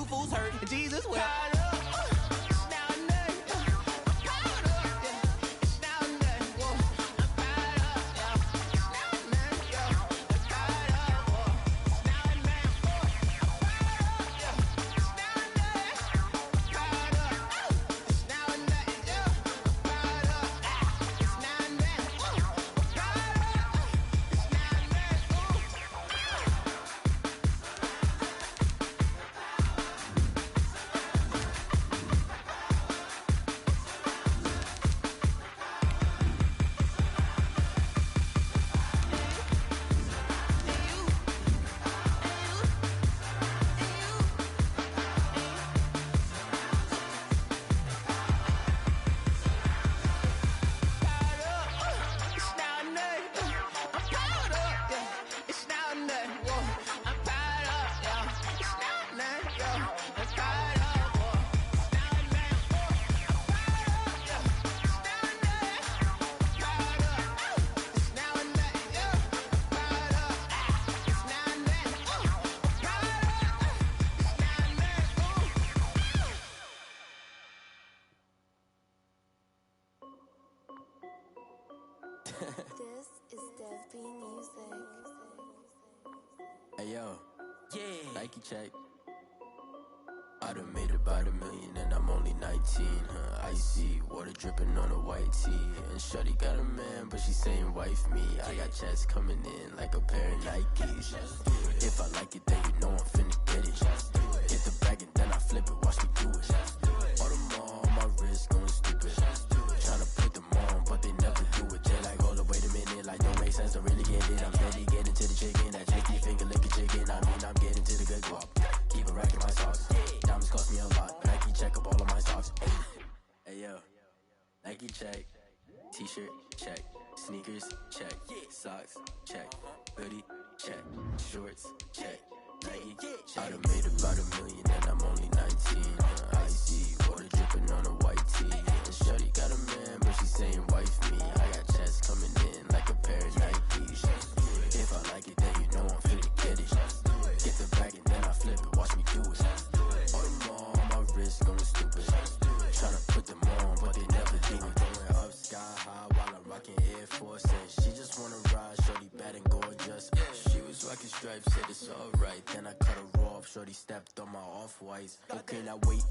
you fools hurt. Jesus will. This is Dev B Music. Hey yo, yeah, Nike check. I done made about $1 million and I'm only 19. Icy water dripping on a white tee. And shorty got a man, but she saying wife me. I got checks coming in like a pair of Nikes. If I like it, then you know I'm finna get it. Get the bag and then I flip it, watch me do it. All them on my wrist going stupid. Tryna put them on, but they never do it. They like, hold up, wait a minute, like don't make sense, don't really get it. I'm steady getting to the chicken, that chicky finger licking chicken. I mean, I'm getting to the good guap. Keep a rack in my socks. Diamonds cost me a lot. Nike check up all of my socks. Hey yo, Nike check. T-shirt check. Sneakers check. Socks check. Hoodie check. Shorts check. Nike I done made about $1 million and I'm only 19. Icy water dripping on a white tee. And shorty got a man, but she saying wife me. I got checks coming in like a pair of Nikes. If I like it, then you know I'm finna get it. Get the bag and then I flip it, watch me do it. All them on my wrist going stupid. Tryna put them on, but they never do it. Going up sky high while I'm rocking Air Force. And she just wanna ride, shorty bad and gorgeous. She was rocking stripes, said it's alright. Then I cut her off, shorty stepped on my off-whites. Okay, now wait.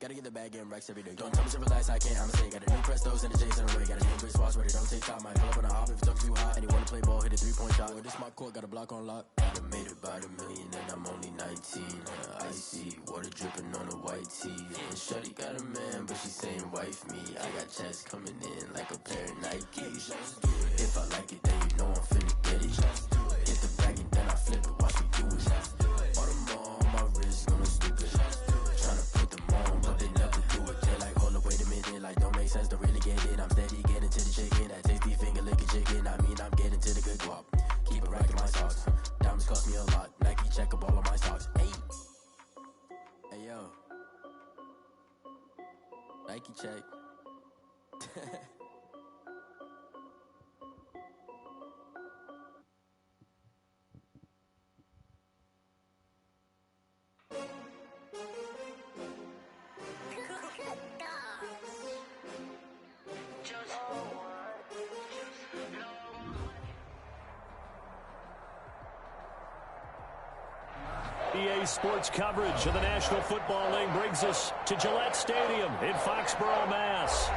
Gotta get the bag and racks every day. Don't tell me to relax, I can't, I'ma say. Got a new Prestos and the J's in the way. Got a new wristwatch, but it don't take time. Might pull up on a hop if it's up too hot. And you wanna play ball, hit a 3-point shot. Well, this my court, got a block on lock. I done made about $1 million and I'm only 19. Icy water dripping on a white tee. And shorty got a man, but she saying wife me. I got checks coming in like a pair of Nikes. If I like it, then you know I'm finna get it. Get the bag and then I flip it, watch me do it. All them on my wrist going stupid. Tryna put them on, but they never do it. They like, hold up, wait a minute, like don't make sense, don't really get it. I'm steady getting to the chicken, that tasty finger licking chicken. I mean, I'm getting to the good guap. Keep a rack in my socks. Diamonds cost me a lot. Nike check up all of my socks. Hey yo, Nike check. EA Sports coverage of the National Football League brings us to Gillette Stadium in Foxborough, Mass.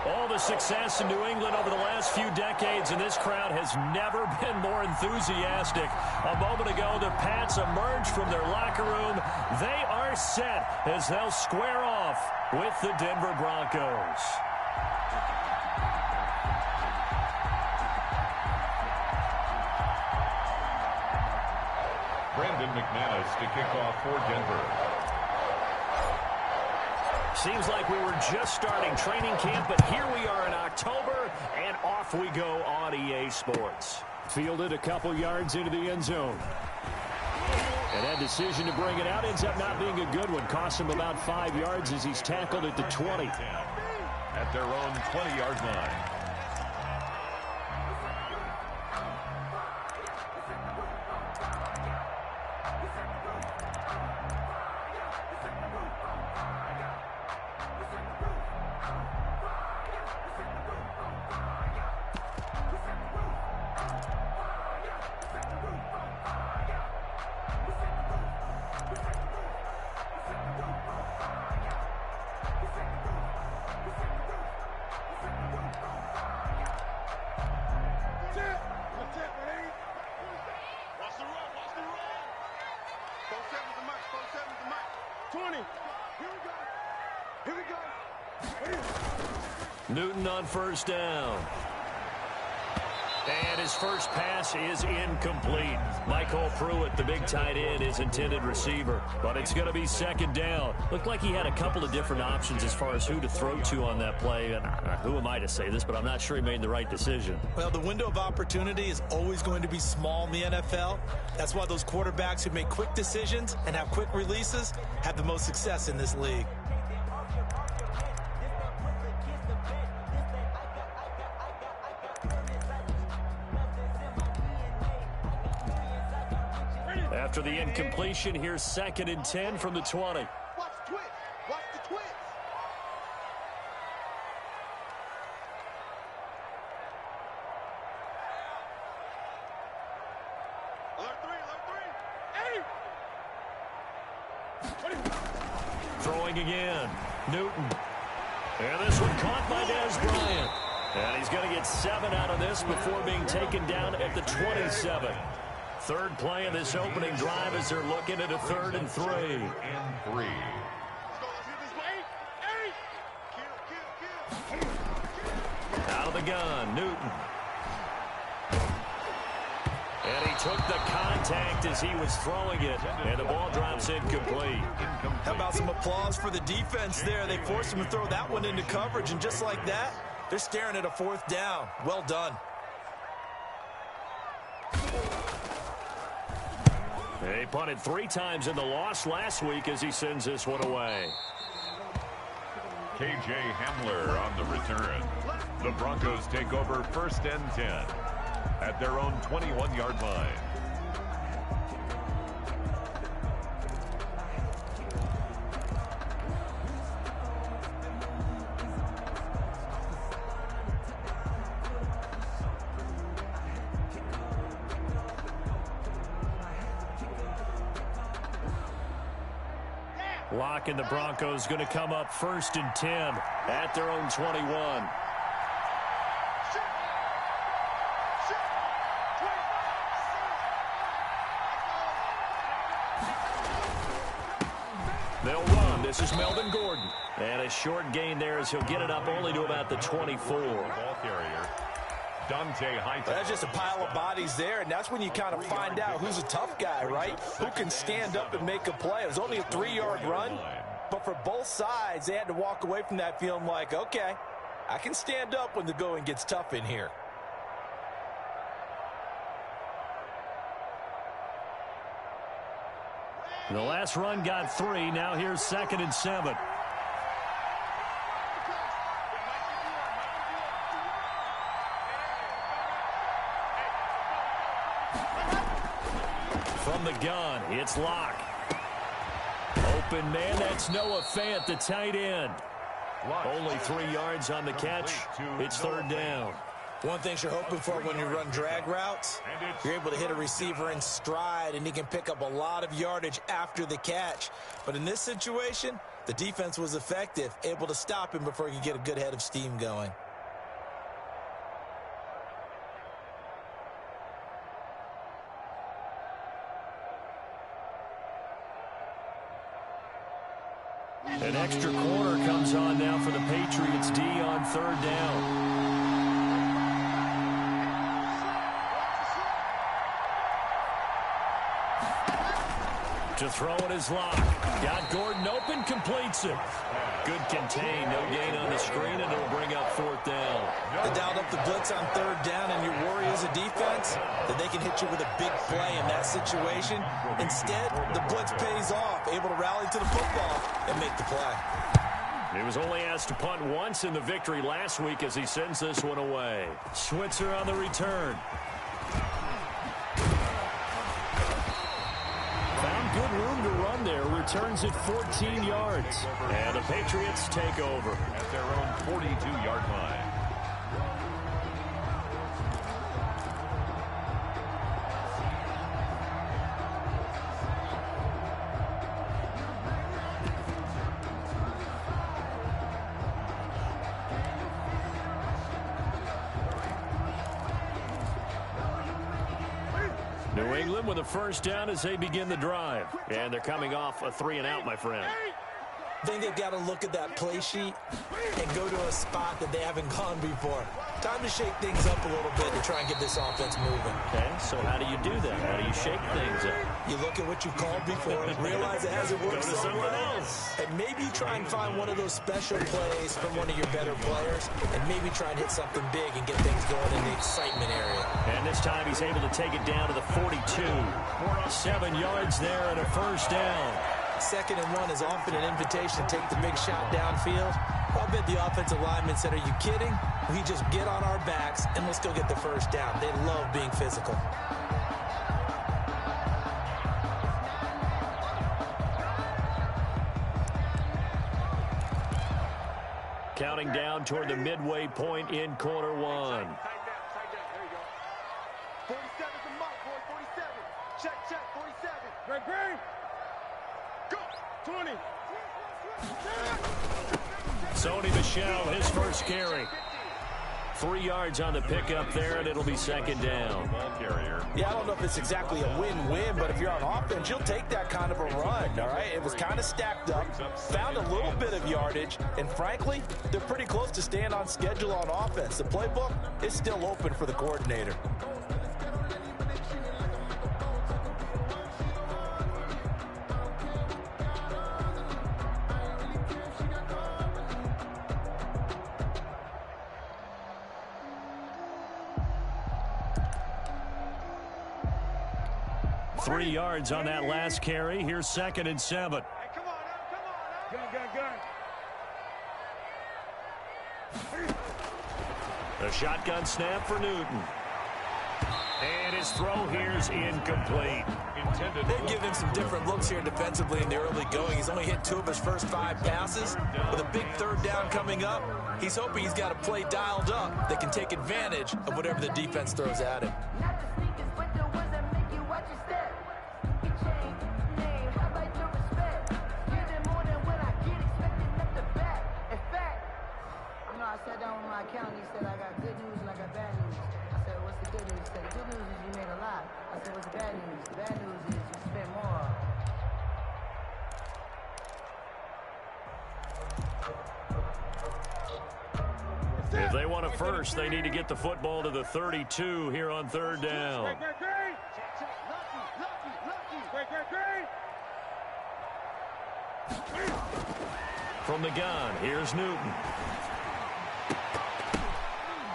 All the success in New England over the last few decades, and this crowd has never been more enthusiastic. A moment ago, the Pats emerged from their locker room. They are set as they'll square off with the Denver Broncos. Brandon McManus to kick off for Denver. Seems like we were just starting training camp, but here we are in October, and off we go on EA Sports. Fielded a couple yards into the end zone. And that decision to bring it out ends up not being a good one. Costs him about 5 yards as he's tackled at the 20. At their own 20-yard line. 20. Here we go. Newton on first down. And his first pass is incomplete. Michael Pruitt, the big tight end, his intended receiver. But it's going to be second down. Looked like he had a couple of different options as far as who to throw to on that play. And who am I to say this, but I'm not sure he made the right decision. Well, the window of opportunity is always going to be small in the NFL. That's why those quarterbacks who make quick decisions and have quick releases have the most success in this league. After the incompletion, here's 2nd and 10 from the 20. Watch the twist. Watch the twist. Alert 3. Throwing again. Newton. And this one caught by Dez Bryant. And he's going to get 7 out of this before being taken down at the 27. Third play of this opening drive as they're looking at a 3rd and 3. Out of the gun, Newton. And he took the contact as he was throwing it, and the ball drops incomplete. How about some applause for the defense there? They forced him to throw that one into coverage, and just like that, they're staring at a 4th down. Well done. He punted 3 times in the loss last week as he sends this one away. K.J. Hamler on the return. The Broncos take over 1st and 10 at their own 21-yard line. Locke and the Broncos going to come up 1st and 10 at their own 21. They'll run. This is Melvin Gordon. And a short gain there as he'll get it up only to about the 24. Ball carrier, Dante Hightower. That's just a pile of bodies there, and that's when you kind of find out who's a tough guy, right? Who can stand up and make a play. It was only a 3-yard run, but for both sides, they had to walk away from that feeling like, okay, I can stand up when the going gets tough in here. The last run got 3. Now here's 2nd and 7. From the gun, it's Locke. Open man, that's Noah Fant, the tight end. Only 3 yards on the catch. It's 3rd down. One thing you're hoping for when you run drag routes, you're able to hit a receiver in stride, and he can pick up a lot of yardage after the catch. But in this situation, the defense was effective, able to stop him before he could get a good head of steam going. An extra corner comes on now for the Patriots D on 3rd down. To throw it is Locke. Got Gordon open, completes it. Good contain, no gain on the screen, and it'll bring up 4th down. They dialed up the blitz on 3rd down, and your worry as a defense that they can hit you with a big play in that situation. Instead, the blitz pays off, able to rally to the football and make the play. He was only asked to punt once in the victory last week as he sends this one away. Switzer on the return. Found good room to run there. Returns at 14 yards. And the Patriots take over. At their own 42-yard line. New England with a 1st down as they begin the drive. And they're coming off a 3-and-out, my friend. I think they've got to look at that play sheet and go to a spot that they haven't gone before. Time to shake things up a little bit to try and get this offense moving. Okay, so how do you do that? How do you shake things up? You look at what you've called before, realize it hasn't worked so well, and maybe try and find one of those special plays from one of your better players, and maybe try and hit something big and get things going in the excitement area. And this time he's able to take it down to the 42. 7 yards there and a first down. 2nd and 1 is often an invitation to take the big shot downfield. I bet the offensive lineman said, are you kidding? We just get on our backs and let's go get the first down. They love being physical. Counting down toward the midway point in quarter 1. Tight down. There you go. 47 is the mark, boy. 47. Check. 47. Green. Go. 20. Sony Michel, his first carry. 3 yards on the pickup there, and it'll be 2nd down. Ball carrier. Yeah, I don't know if it's exactly a win-win, but if you're on offense, you'll take that kind of a run, all right? It was kind of stacked up, found a little bit of yardage, and frankly, they're pretty close to staying on schedule on offense. The playbook is still open for the coordinator. Three yards on that last carry. Here's 2nd and 7. Hey, come on now. Gun. The shotgun snap for Newton. And his throw here's incomplete. They've given him some different looks here defensively in the early going. He's only hit 2 of his first 5 passes. With a big 3rd down coming up, he's hoping he's got a play dialed up that can take advantage of whatever the defense throws at him. I sat down with my accountant. He said, I got good news and I got bad news. I said, what's the good news? He said, the good news is you made a lot. I said, what's the bad news? The bad news is you spent more. If they want a first, they need to get the football to the 32 here on 3rd down. Lucky. From the gun, here's Newton.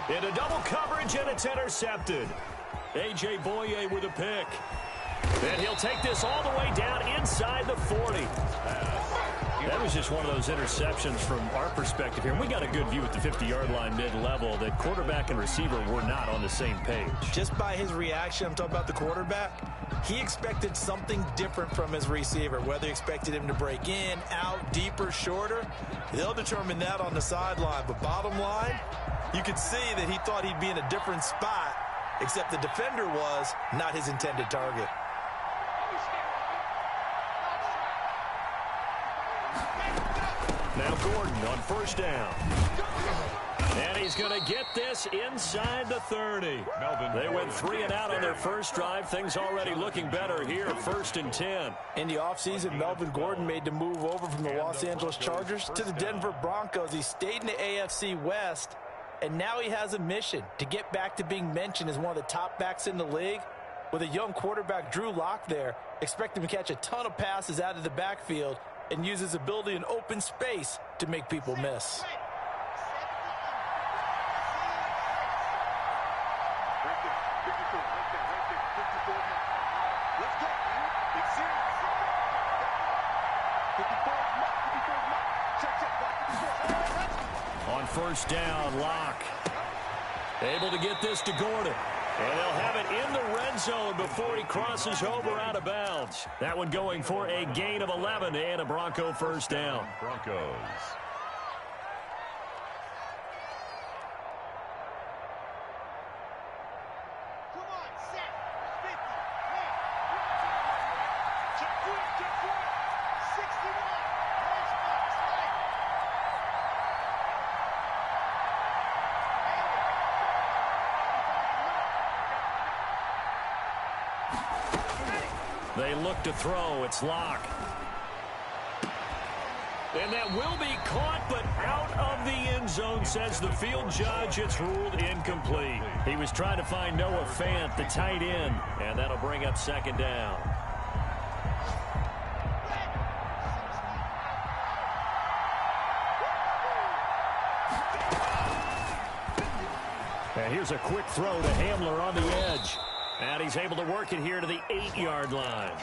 Into double coverage, and it's intercepted. A.J. Boye with a pick. And he'll take this all the way down inside the 40. That was just one of those interceptions from our perspective here. And we got a good view at the 50-yard line mid-level that quarterback and receiver were not on the same page. Just by his reaction, I'm talking about the quarterback, he expected something different from his receiver. Whether he expected him to break in, out, deeper, shorter, they'll determine that on the sideline. But bottom line, you could see that he thought he'd be in a different spot, except the defender was not his intended target. Now Gordon on 1st down. And he's going to get this inside the 30. They went 3 and out on their first drive. Things already looking better here, 1st and 10. In the offseason, Melvin Gordon made the move over from the Los Angeles Chargers to the Denver Broncos. He stayed in the AFC West, and now he has a mission to get back to being mentioned as one of the top backs in the league. With a young quarterback, Drew Lock there, expect him to catch a ton of passes out of the backfield and use his ability in open space to make people miss. On 1st down, Lock able to get this to Gordon. And they'll have it in the red zone before he crosses over out of bounds. That one going for a gain of 11 and a Bronco 1st down. Broncos. Come on, set. 50. Man. Check foot. 61. Nice box. They look to throw. It's Lock. And that will be caught, but out of the end zone, says the field judge. It's ruled incomplete. He was trying to find Noah Fant, the tight end, and that'll bring up second down. And here's a quick throw to Hamler on the edge. And he's able to work it here to the 8-yard line.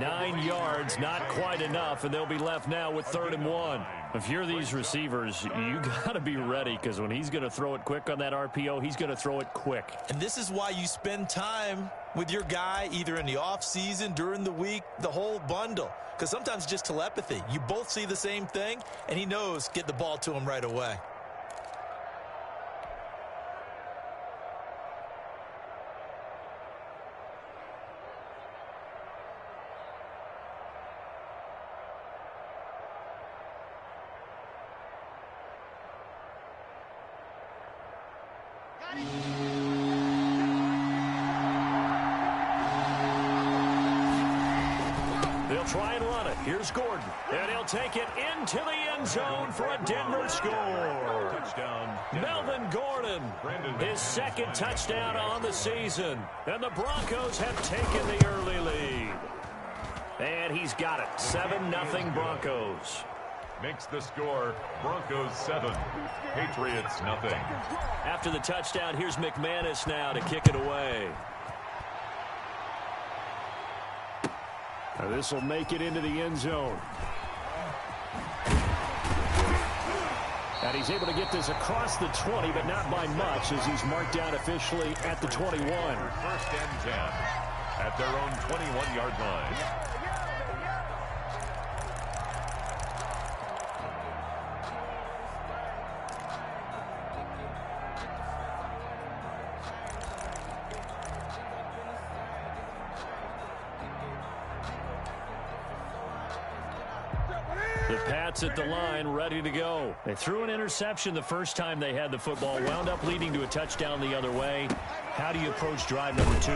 9 yards, not quite enough, and they'll be left now with 3rd and 1. If you're these receivers, you got to be ready, because when he's going to throw it quick on that RPO, he's going to throw it quick. And this is why you spend time with your guy either in the offseason, during the week, the whole bundle. Because sometimes just telepathy. You both see the same thing, and he knows get the ball to him right away. They'll try and run it. Here's Gordon. And he'll take it into the end zone for a Denver score. Touchdown, Melvin Gordon, his 2nd touchdown on the season. And the Broncos have taken the early lead. And he's got it. 7-0 Broncos. Makes the score Broncos 7, Patriots nothing. After the touchdown, here's McManus now to kick it away. This will make it into the end zone. And he's able to get this across the 20, but not by much, as he's marked down officially at the 21. 1st and 10 at their own 21-yard line. The Pats at the line, ready to go. They threw an interception the first time they had the football, wound up leading to a touchdown the other way. How do you approach drive number 2?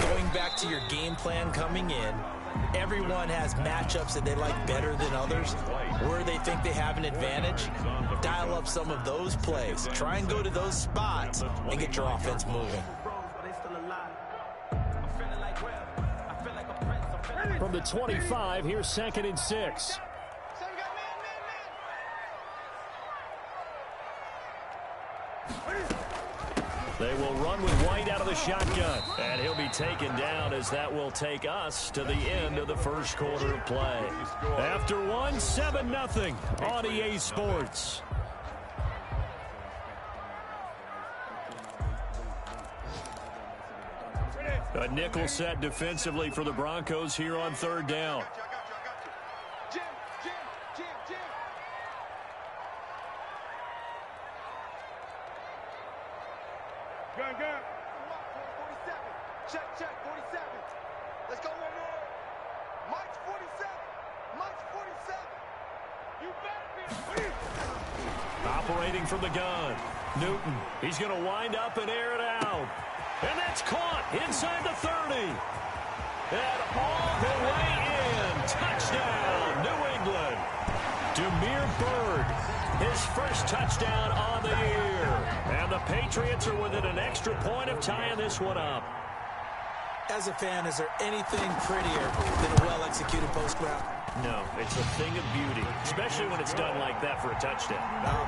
Going back to your game plan coming in, everyone has matchups that they like better than others, where they think they have an advantage. Dial up some of those plays. Try and go to those spots and get your offense moving. From the 25, here's 2nd and 6. They will run with White out of the shotgun. And he'll be taken down, as that will take us to the end of the first quarter of play. After 1, 7-0 on EA Sports. A nickel set defensively for the Broncos here on 3rd down. Check, 47. Let's go one more. Mike's 47. Mike's 47. You better be. Operating from the gun. Newton. He's going to wind up and air it out. And that's caught inside the 30. And all the way in. Touchdown, New England. Damiere Byrd, his first touchdown on the year. And the Patriots are within an extra point of tying this one up. As a fan, is there anything prettier than a well-executed post route? No, it's a thing of beauty, especially when it's done like that for a touchdown.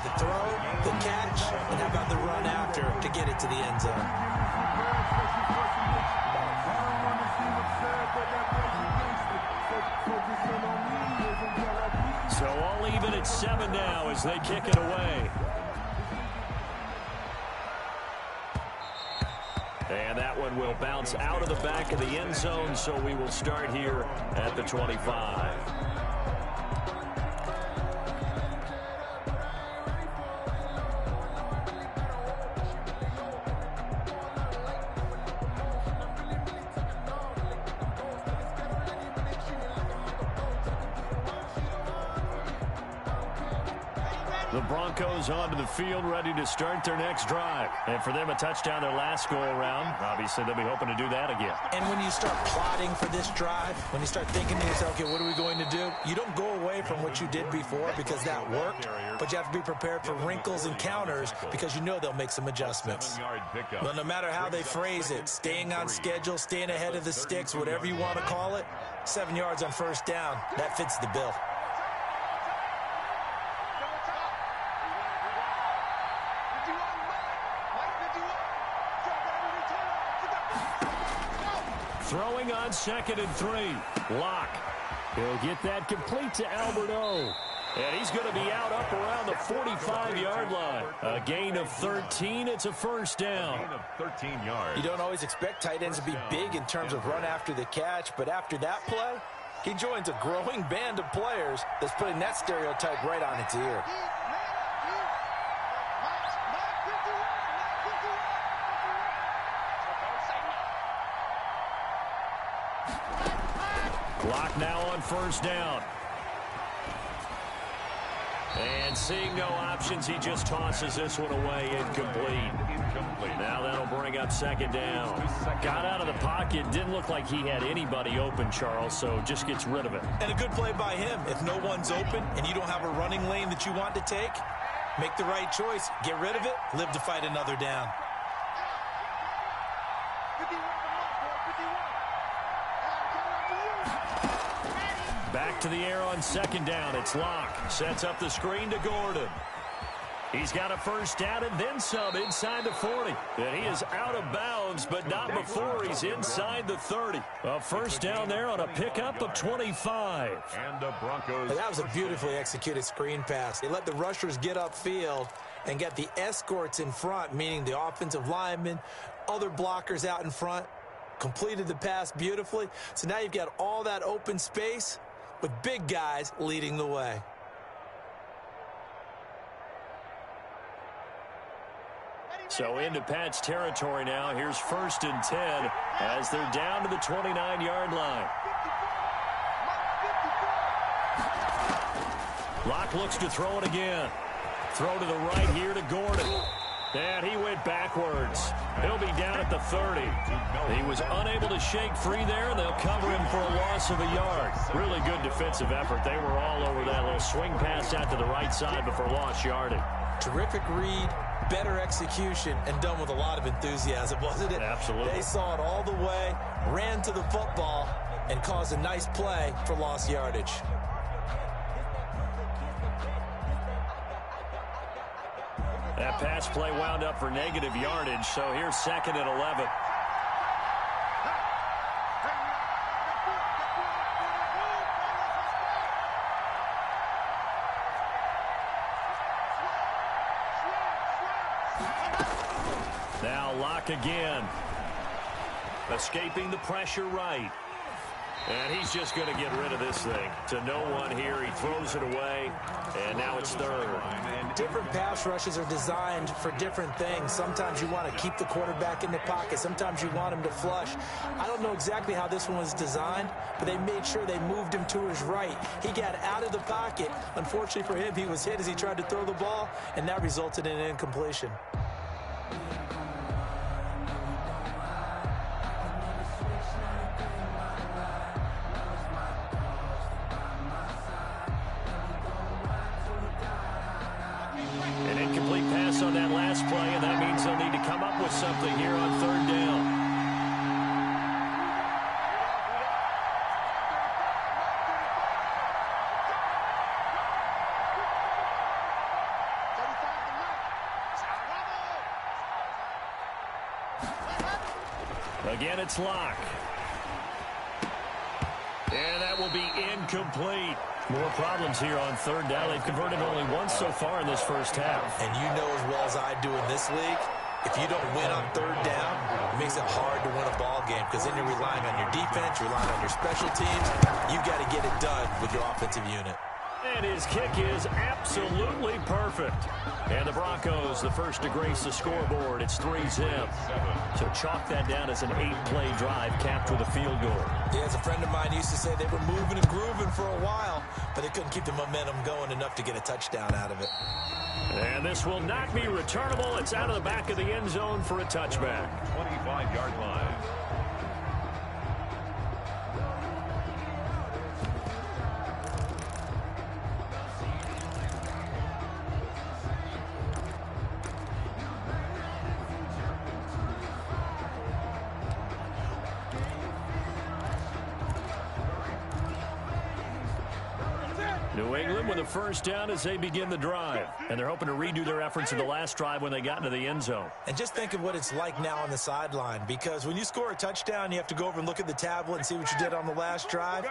The throw, the catch, and how about the run after to get it to the end zone? So all even at 7 now as they kick it away. And that one will bounce out of the back of the end zone, so we will start here at the 25. The Broncos onto the field, ready to start their next drive. And for them, a touchdown their last go-around. Obviously, they'll be hoping to do that again. And when you start plotting for this drive, when you start thinking to yourself, okay, what are we going to do? You don't go away from what you did before because that worked, but you have to be prepared for wrinkles and counters because you know they'll make some adjustments. Well, no matter how they phrase it, staying on schedule, staying ahead of the sticks, whatever you want to call it, 7 yards on first down, that fits the bill. Throwing on 2nd and 3. Locke. He'll get that complete to Albert O. And he's going to be out up around the 45-yard line. A gain of 13. It's a first down. Gain of 13 yards. You don't always expect tight ends to be big in terms of run after the catch, but after that play, he joins a growing band of players that's putting that stereotype right on its ear. Clock now on first down. And seeing no options, he just tosses this one away, incomplete. Now that'll bring up 2nd down. Got out of the pocket, didn't look like he had anybody open, Charles, so just gets rid of it. And a good play by him. If no one's open and you don't have a running lane that you want to take, make the right choice. Get rid of it, live to fight another down. Back to the air on 2nd down. It's Locke. Sets up the screen to Gordon. He's got a first down and then some inside the 40. And he is out of bounds, but not before he's inside the 30. A first down there on a pickup of 25. And the Broncos. That was a beautifully executed screen pass. They let the rushers get upfield and get the escorts in front, meaning the offensive linemen, other blockers out in front. Completed the pass beautifully. So now you've got all that open space with big guys leading the way. So into Pat's territory now. Here's 1st and 10 as they're down to the 29-yard line. Locke looks to throw it again. Throw to the right here to Gordon. And he went backwards. He'll be down at the 30. He was unable to shake free there, and they'll cover him for a loss of a yard. Really good defensive effort. They were all over that little swing pass out to the right side before lost yardage. Terrific read, better execution, and done with a lot of enthusiasm, wasn't it? Absolutely. They saw it all the way, ran to the football, and caused a nice play for lost yardage. That pass play wound up for negative yardage, so here's 2nd and 11. Now Locke again. Escaping the pressure right. And he's just going to get rid of this thing. To no one here. He throws it away, and now it's 3rd. Different pass rushes are designed for different things. Sometimes you want to keep the quarterback in the pocket. Sometimes you want him to flush. I don't know exactly how this one was designed, but they made sure they moved him to his right. He got out of the pocket. Unfortunately for him, he was hit as he tried to throw the ball, and that resulted in an incompletion. An incomplete pass on that last play, and that means they'll need to come up with something here on 3rd down. Again, it's Locke. And that will be incomplete. More problems here on 3rd down. They've converted only once so far in this first half. And you know as well as I do in this league, if you don't win on 3rd down, it makes it hard to win a ball game because then you're relying on your defense, you're relying on your special teams. You've got to get it done with your offensive unit. And his kick is absolutely perfect. And the Broncos, the first to grace the scoreboard. It's 3-zip. So chalk that down as an 8-play drive capped with a field goal. Yeah, as a friend of mine used to say, they were moving and grooving for a while, but they couldn't keep the momentum going enough to get a touchdown out of it. And this will not be returnable. It's out of the back of the end zone for a touchback. 25-yard line. New England with a first down as they begin the drive. And they're hoping to redo their efforts in the last drive when they got into the end zone. And just think of what it's like now on the sideline, because when you score a touchdown, you have to go over and look at the tablet and see what you did on the last drive.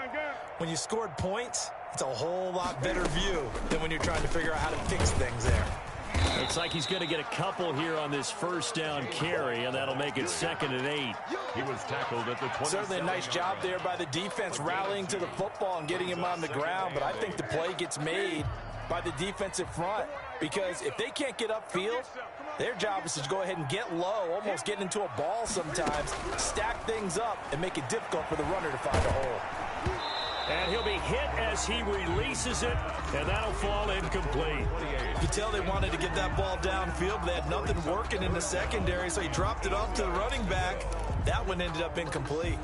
When you scored points, it's a whole lot better view than when you're trying to figure out how to fix things there. Looks like he's going to get a couple here on this first down carry, and that'll make it 2nd and 8. He was tackled at the 20. Certainly a nice job there by the defense rallying to the football and getting him on the ground, but I think the play gets made by the defensive front, because if they can't get upfield, their job is to go ahead and get low, almost get into a ball sometimes, stack things up, and make it difficult for the runner to find a hole. And he'll be hit as he releases it, and that'll fall incomplete. You could tell they wanted to get that ball downfield, but they had nothing working in the secondary, so he dropped it off to the running back. That one ended up incomplete.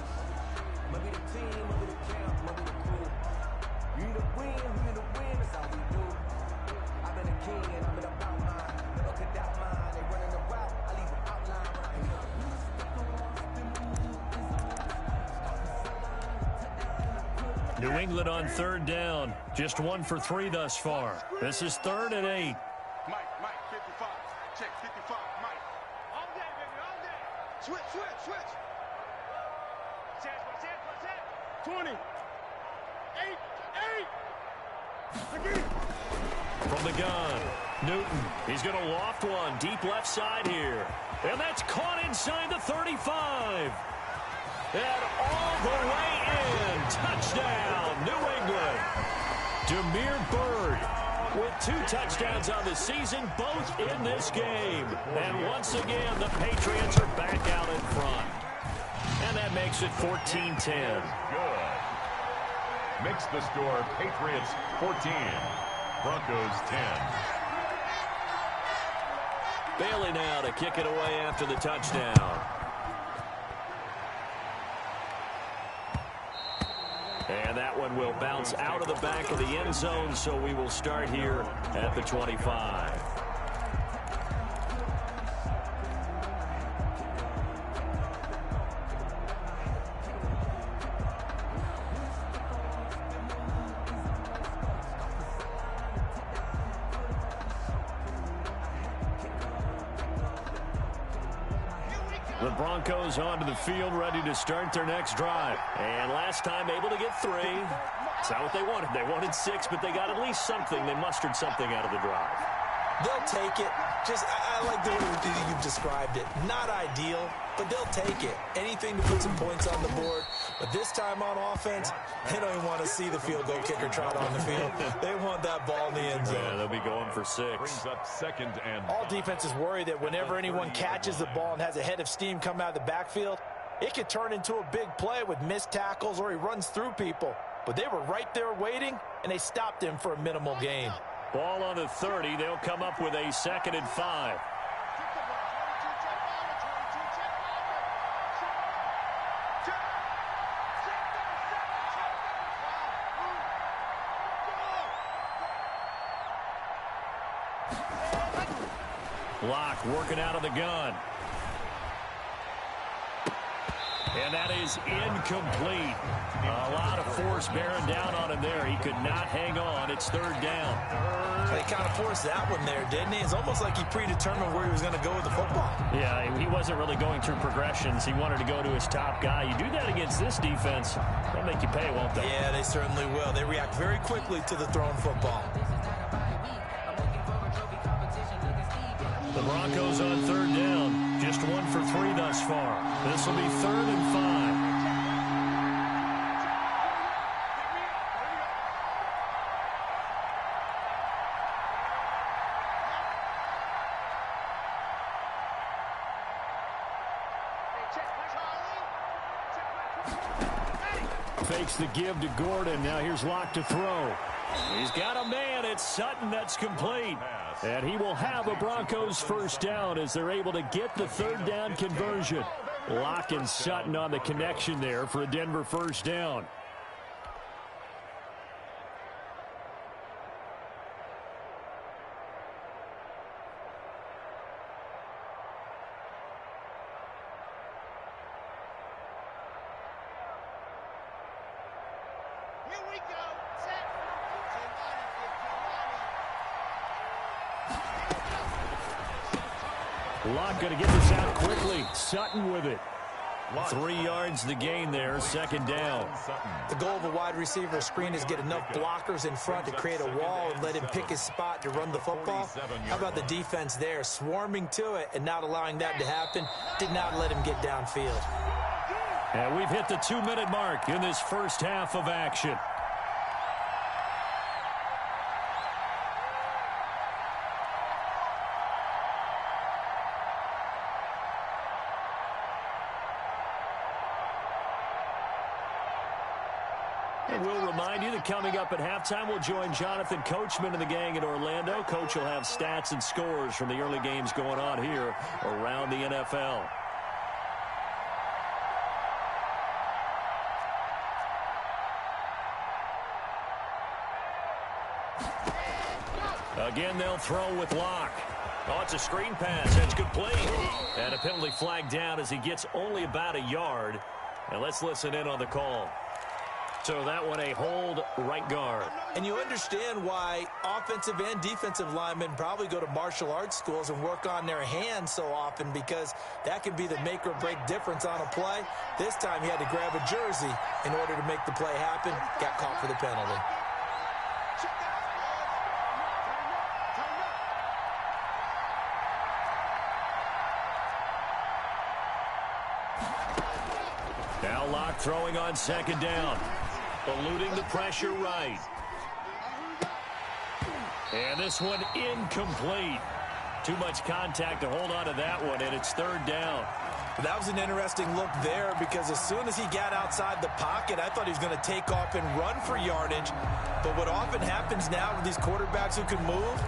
New England on 3rd down. Just 1 for 3 thus far. This is 3rd and 8. Mike, 55. Check, 55, Mike. All day, baby, all day. Switch. Check. 20. 8. From the gun, Newton. He's going to loft one deep left side here. And that's caught inside the 35. And all the way in. Touchdown, New England. Damiere Byrd with 2 touchdowns on the season, both in this game. And once again, the Patriots are back out in front. And that makes it 14-10. Good. Makes the score Patriots 14, Broncos 10. Bailey now to kick it away after the touchdown. And that one will bounce out of the back of the end zone, so we will start here at the 25. The Broncos onto the field, ready to start their next drive. And last time able to get 3. It's not what they wanted. They wanted 6, but they got at least something. They mustered something out of the drive. They'll take it. I like the way you've described it. Not ideal, but they'll take it. Anything to put some points on the board. But this time on offense, they don't even want to see the field goal kicker trot on the field. They want that ball in the end zone. Yeah, they'll be going for 6. Brings up 2nd and 5. All defenses worry that whenever anyone catches the ball and has a head of steam come out of the backfield, it could turn into a big play with missed tackles or he runs through people. But they were right there waiting, and they stopped him for a minimal gain. Ball on the 30. They'll come up with a 2nd and 5. Locke working out of the gun. And that is incomplete. A lot of force bearing down on him there. He could not hang on. It's 3rd down. They kind of forced that one there, didn't he? It's almost like he predetermined where he was going to go with the football. Yeah, he wasn't really going through progressions. He wanted to go to his top guy. You do that against this defense, they'll make you pay, won't they? Yeah, they certainly will. They react very quickly to the thrown football. The Broncos on 3rd down. Just 1 for 3 thus far. This will be 3rd and 5. fakes the give to Gordon. Now here's Locke to throw. He's got a man. It's Sutton that's complete. And he will have a Broncos first down as they're able to get the third down conversion. Locke and Sutton on the connection there for a Denver first down. Locke going to get this out quickly. Sutton with it. 3 yards the gain there, second down. The goal of a wide receiver screen is get enough blockers in front to create a wall and let him pick his spot to run the football. How about the defense there, swarming to it and not allowing that to happen? Did not let him get downfield. And we've hit the 2-minute mark in this first half of action. And we'll remind you that coming up at halftime, we'll join Jonathan Coachman and the gang in Orlando. Coach will have stats and scores from the early games going on here around the NFL. Again, they'll throw with Locke. Oh, it's a screen pass. That's complete. And a penalty flag down as he gets only about a yard. And let's listen in on the call. So that one a hold right guard. And you understand why offensive and defensive linemen probably go to martial arts schools and work on their hands so often, because that can be the make or break difference on a play. This time he had to grab a jersey in order to make the play happen. Got caught for the penalty. Now Locke throwing on second down. Eluding the pressure right. And this one incomplete. Too much contact to hold on to that one, and it's third down. That was an interesting look there, because as soon as he got outside the pocket, I thought he was going to take off and run for yardage. But what often happens now with these quarterbacks who can move,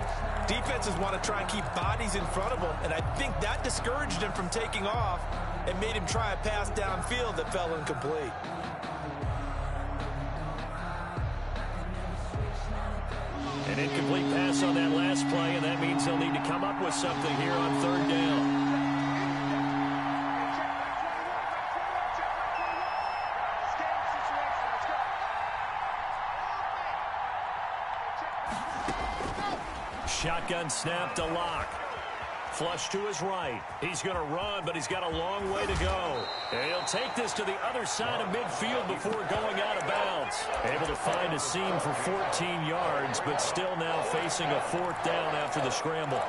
defenses want to try and keep bodies in front of them, and I think that discouraged him from taking off and made him try a pass downfield that fell incomplete. An incomplete pass on that last play, and that means they'll need to come up with something here on third down. Shotgun snap to Locke. Flush to his right. He's going to run, but he's got a long way to go. And he'll take this to the other side of midfield before going out of bounds. Able to find a seam for 14 yards, but still now facing a fourth down after the scramble.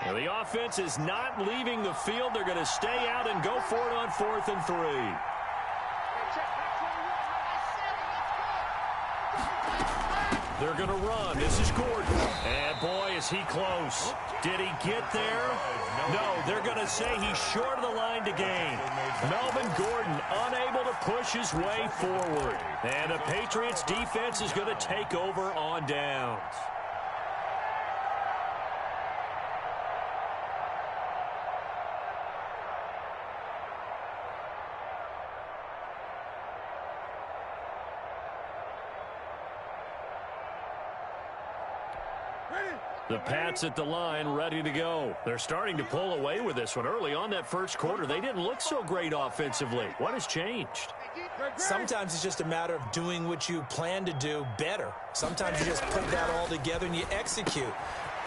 Well, the offense is not leaving the field. They're going to stay out and go for it on 4th and 3. They're going to run. This is Gordon. And, boy, is he close. Did he get there? No, they're going to say he's short of the line to gain. Melvin Gordon unable to push his way forward. And the Patriots defense is going to take over on downs. The Pats at the line, ready to go. They're starting to pull away with this one. Early on that first quarter, they didn't look so great offensively. What has changed? Sometimes it's just a matter of doing what you plan to do better. Sometimes you just put that all together and you execute.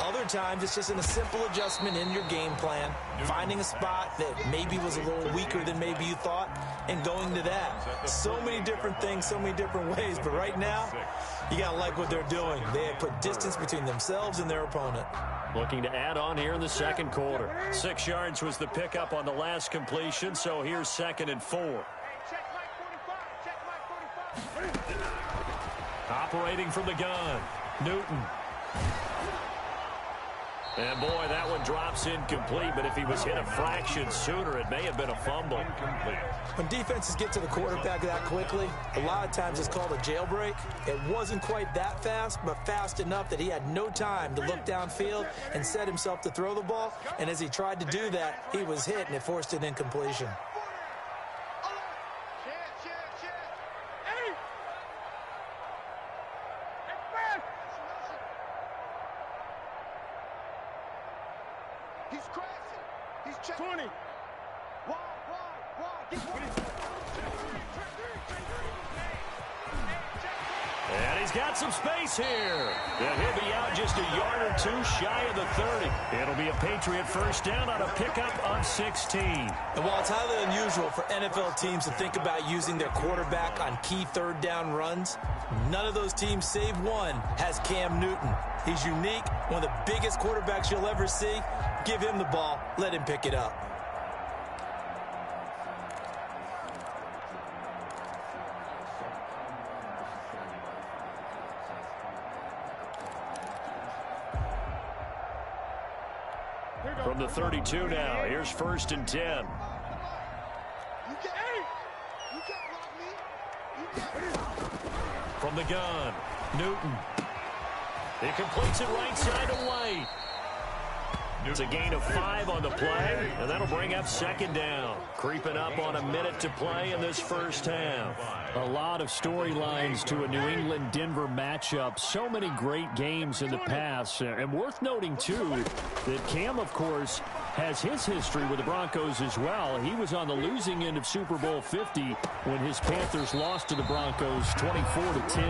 Other times it's just a simple adjustment in your game plan, finding a spot that maybe was a little weaker than maybe you thought, and going to that. So many different things, so many different ways, but right now, you got to like what they're doing. They have put distance between themselves and their opponent. Looking to add on here in the second quarter. 6 yards was the pickup on the last completion, so here's 2nd and 4. Operating from the gun, Newton. And boy, that one drops incomplete, but if he was hit a fraction sooner, it may have been a fumble. When defenses get to the quarterback that quickly, a lot of times it's called a jailbreak. It wasn't quite that fast, but fast enough that he had no time to look downfield and set himself to throw the ball. And as he tried to do that, he was hit, and it forced an incompletion. He's crashing. He's checking. 20. Wide. Get one. And he's got some space here. And he'll be out just a yard or two shy of the 30. It'll be a Patriot first down on a pickup on 16. And while it's highly unusual for NFL teams to think about using their quarterback on key third down runs, none of those teams, save one, has Cam Newton. He's unique, one of the biggest quarterbacks you'll ever see. Give him the ball. Let him pick it up. From the 32 now, here's 1st and 10. From the gun, Newton. He completes it right side to White. It's a gain of 5 on the play, and that'll bring up 2nd down. Creeping up on a minute to play in this first half. A lot of storylines to a New England-Denver matchup. So many great games in the past. And worth noting, too, that Cam, of course, has his history with the Broncos as well. He was on the losing end of Super Bowl 50 when his Panthers lost to the Broncos 24-10.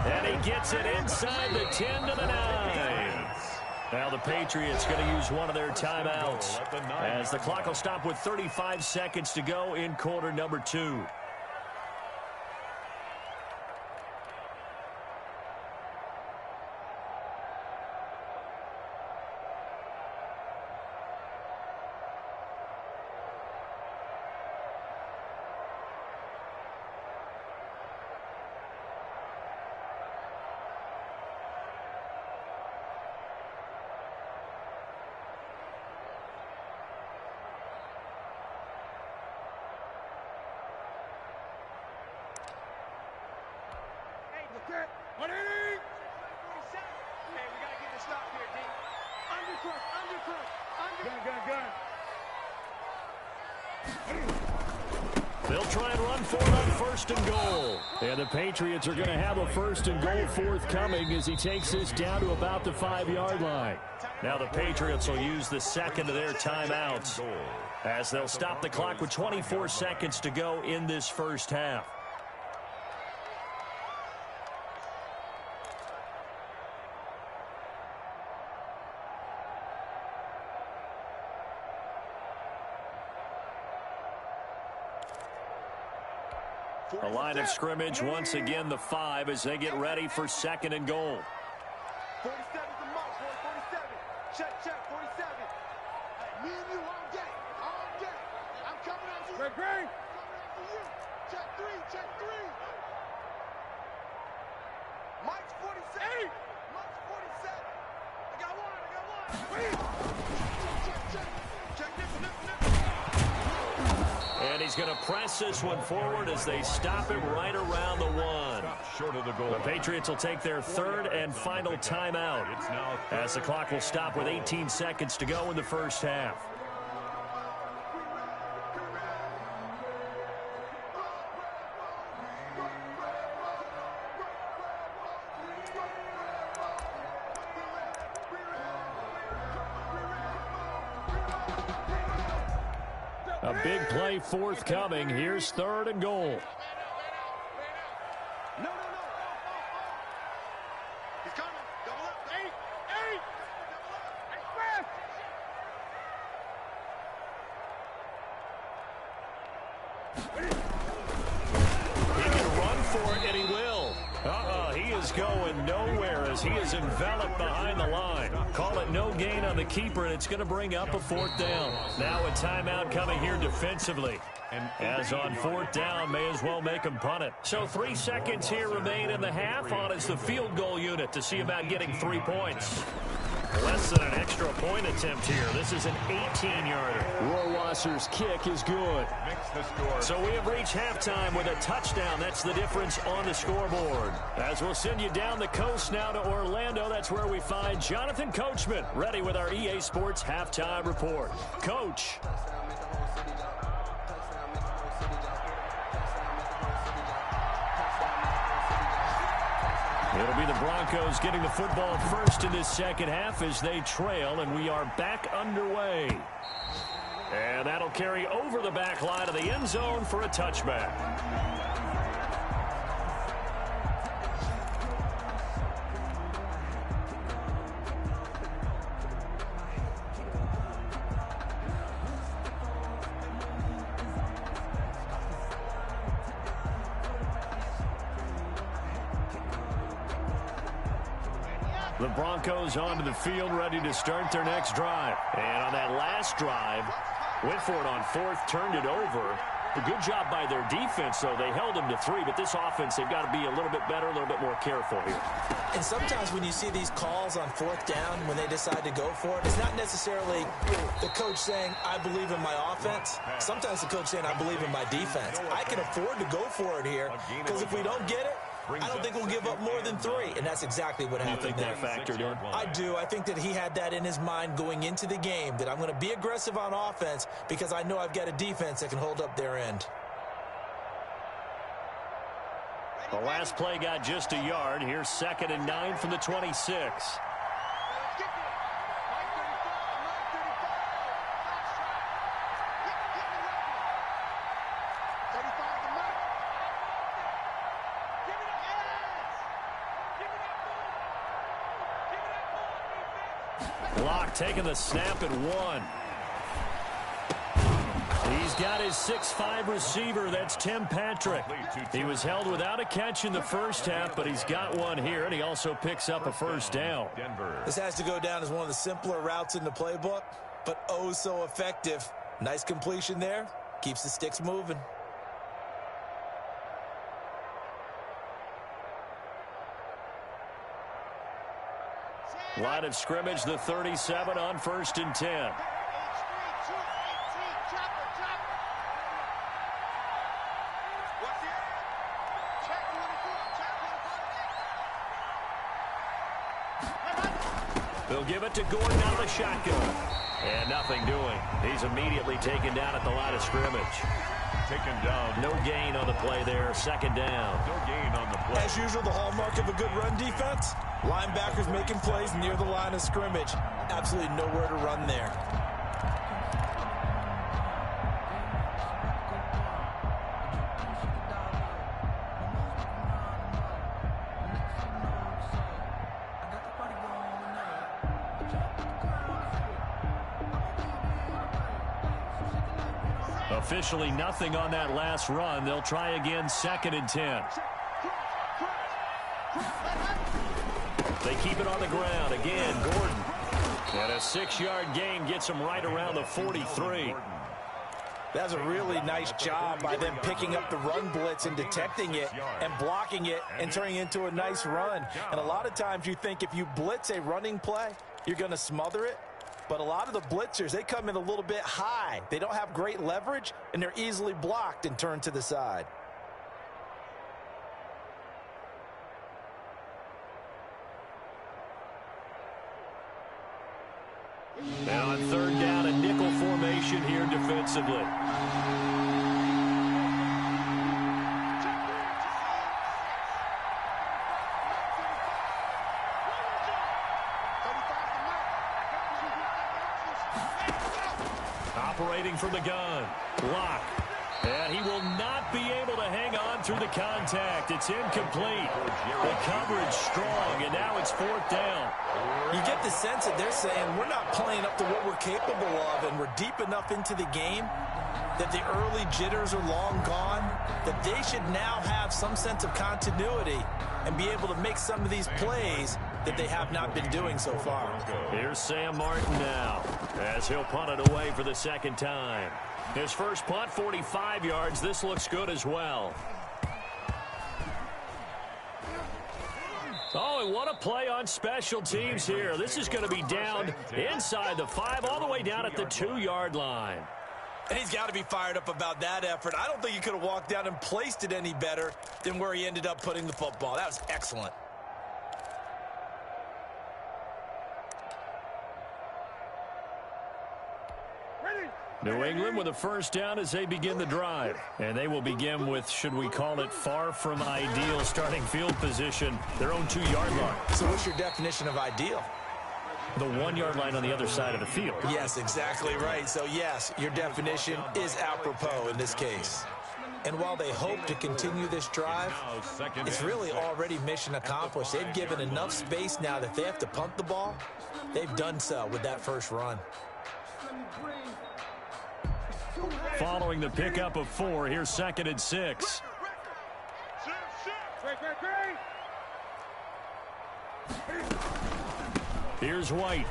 And he gets it inside the 10 to the 9. Now the Patriots going to use one of their timeouts as the clock will stop with 35 seconds to go in quarter number 2. They'll try and run for it on 1st and goal. And the Patriots are going to have a 1st and goal forthcoming as he takes this down to about the 5-yard line. Now the Patriots will use the 2nd of their timeouts as they'll stop the clock with 24 seconds to go in this first half. A line of scrimmage, once again the 5 as they get ready for 2nd and goal. 47's the mark, boy. 47. Check, 47. Me and you all day. I'm coming at you. Coming after you. Check 3. Mike's 47. Mike's 47. I got one. Check this. And he's going to press this one forward as they stop him right around the 1. Short of the goal. The Patriots will take their 3rd and final timeout as the clock will stop with 18 seconds to go in the first half. A big play forthcoming. Here's 3rd and goal. No. He's coming. Double up. 8. Express. He can run for it, and he will. He is going nowhere as he is enveloped behind the line. Call it no gain on the keeper, and it's going to bring up a 4th down. Now a timeout coming here defensively. As on 4th down, may as well make him punt it. So 3 seconds here remain in the half. On is the field goal unit to see about getting 3 points. Less than an extra point attempt here. This is an 18-yarder. Rohrwasser's kick is good. So we have reached halftime with a touchdown. That's the difference on the scoreboard. As we'll send you down the coast now to Orlando, that's where we find Jonathan Coachman, ready with our EA Sports Halftime Report. Coach. It'll be the Broncos getting the football first in this second half as they trail, and we are back underway. And that'll carry over the back line of the end zone for a touchback. The Broncos onto the field, ready to start their next drive. And on that last drive, went for it on 4th, turned it over. A good job by their defense, though. They held them to 3, but this offense, they've got to be a little bit better, a little bit more careful here. And sometimes when you see these calls on 4th down, when they decide to go for it, it's not necessarily the coach saying, I believe in my offense. Sometimes the coach saying, I believe in my defense. I can afford to go for it here, because if we don't get it, I don't think we'll give up more than 3, and that's exactly what happened there. You think that factored in? I do. I think that he had that in his mind going into the game, that I'm going to be aggressive on offense because I know I've got a defense that can hold up their end. The last play got just a yard. Here's 2nd and 9 from the 26. Locke taking the snap at 1. He's got his 6'5" receiver. That's Tim Patrick. He was held without a catch in the first half, but he's got one here, and he also picks up a 1st down. This has to go down as one of the simpler routes in the playbook, but oh so effective. Nice completion there. Keeps the sticks moving. Line of scrimmage, the 37 on 1st and 10. They'll give it to Gordon out of the shotgun. And nothing doing. He's immediately taken down at the line of scrimmage. Taken down. No gain on the play there. 2nd down. No gain on the play. As usual, the hallmark of a good run defense, linebackers making plays near the line of scrimmage. Absolutely nowhere to run there. Officially nothing on that last run. They'll try again, 2nd and 10. They keep it on the ground. Again, Gordon. And a 6-yard gain gets him right around the 43. That's a really nice job by them picking up the run blitz and detecting it and blocking it and turning it into a nice run. And a lot of times you think if you blitz a running play, you're going to smother it. But a lot of the blitzers, they come in a little bit high. They don't have great leverage, and they're easily blocked and turned to the side. Now on 3rd down, a nickel formation here defensively. Operating from the gun. Locke. And he will not be able to hang on through the contact. It's incomplete. The coverage strong, and now it's 4th down. You get the sense that they're saying we're not playing up to what we're capable of, and we're deep enough into the game that the early jitters are long gone, that they should now have some sense of continuity and be able to make some of these plays that they have not been doing so far. Here's Sam Martin now as he'll punt it away for the second time. His first punt, 45 yards. This looks good as well. Oh, and what a play on special teams here. This is going to be down inside the 5, all the way down at the 2-yard line. And he's got to be fired up about that effort. I don't think he could have walked down and placed it any better than where he ended up putting the football. That was excellent. New England with a first down as they begin the drive. And they will begin with, should we call it, far from ideal starting field position, their own 2-yard line. So what's your definition of ideal? The 1-yard line on the other side of the field. Yes, exactly right. So, yes, your definition is apropos in this case. And while they hope to continue this drive, it's really already mission accomplished. They've given enough space now that they have to punt the ball. They've done so with that first run. Following the pickup of 4, here's 2nd and 6. Here's White.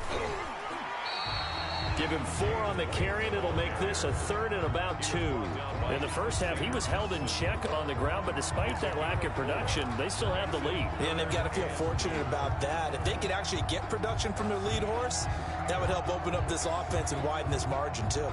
Give him 4 on the carry, and it'll make this a 3rd and about 2. In the first half, he was held in check on the ground, but despite that lack of production, they still have the lead. And they've got to feel fortunate about that. If they could actually get production from their lead horse, that would help open up this offense and widen this margin, too.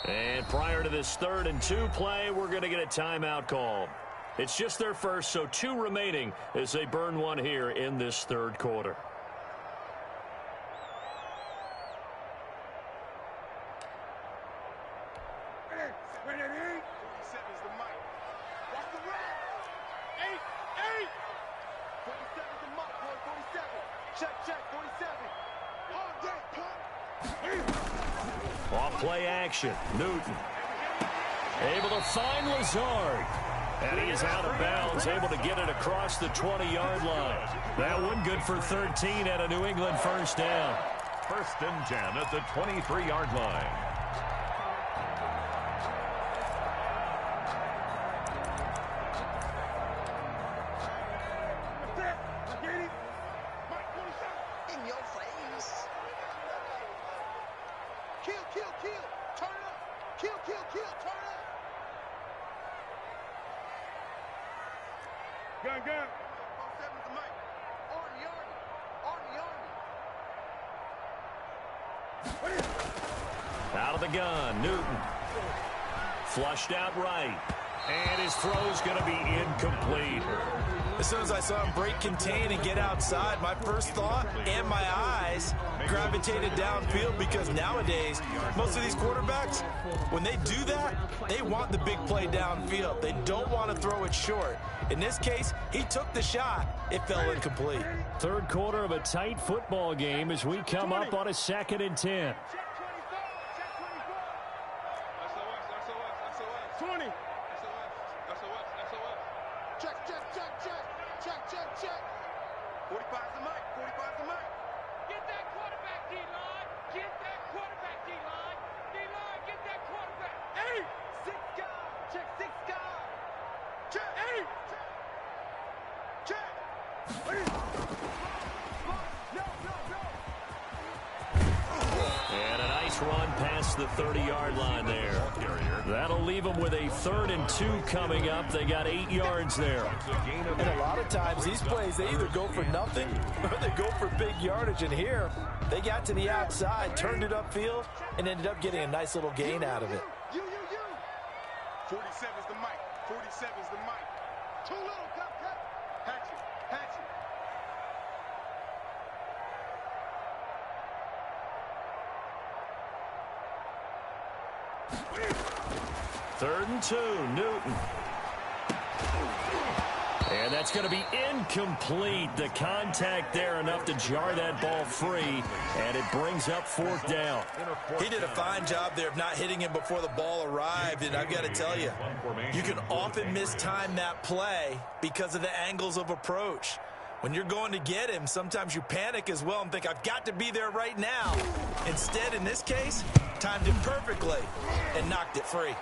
And prior to this 3rd and 2 play, we're going to get a timeout call. It's just their first, so 2 remaining as they burn one here in this 3rd quarter. Play action. Newton able to find Lazard. And he is out of bounds, able to get it across the 20-yard line. That one good for 13 at a New England first down. 1st and 10 at the 23-yard line. Out of the gun, Newton. Flushed out right. And his throw's going to be incomplete. As soon as I saw him break contain and get outside, my first thought and my eyes gravitated downfield, because nowadays, most of these quarterbacks, when they do that, they want the big play downfield. They don't want to throw it short. In this case, he took the shot. It fell incomplete. 3rd quarter of a tight football game as we come up on a 2nd and 10. Run past the 30-yard line there. That'll leave them with a 3rd and 2 coming up. They got 8 yards there. And a lot of times these plays, they either go for nothing or they go for big yardage. And here, they got to the outside, turned it upfield, and ended up getting a nice little gain out of it. 47's the mic. 47's the mic. Too little, cut. Hatchet. 3rd and 2, Newton. And And that's going to be incomplete. The contact there enough to jar that ball free, and it brings up 4th down. He did a fine job there of not hitting him before the ball arrived, and I've got to tell you, you can often mistime that play because of the angles of approach. When you're going to get him, sometimes you panic as well and think, I've got to be there right now. Instead, in this case, timed it perfectly and knocked it free.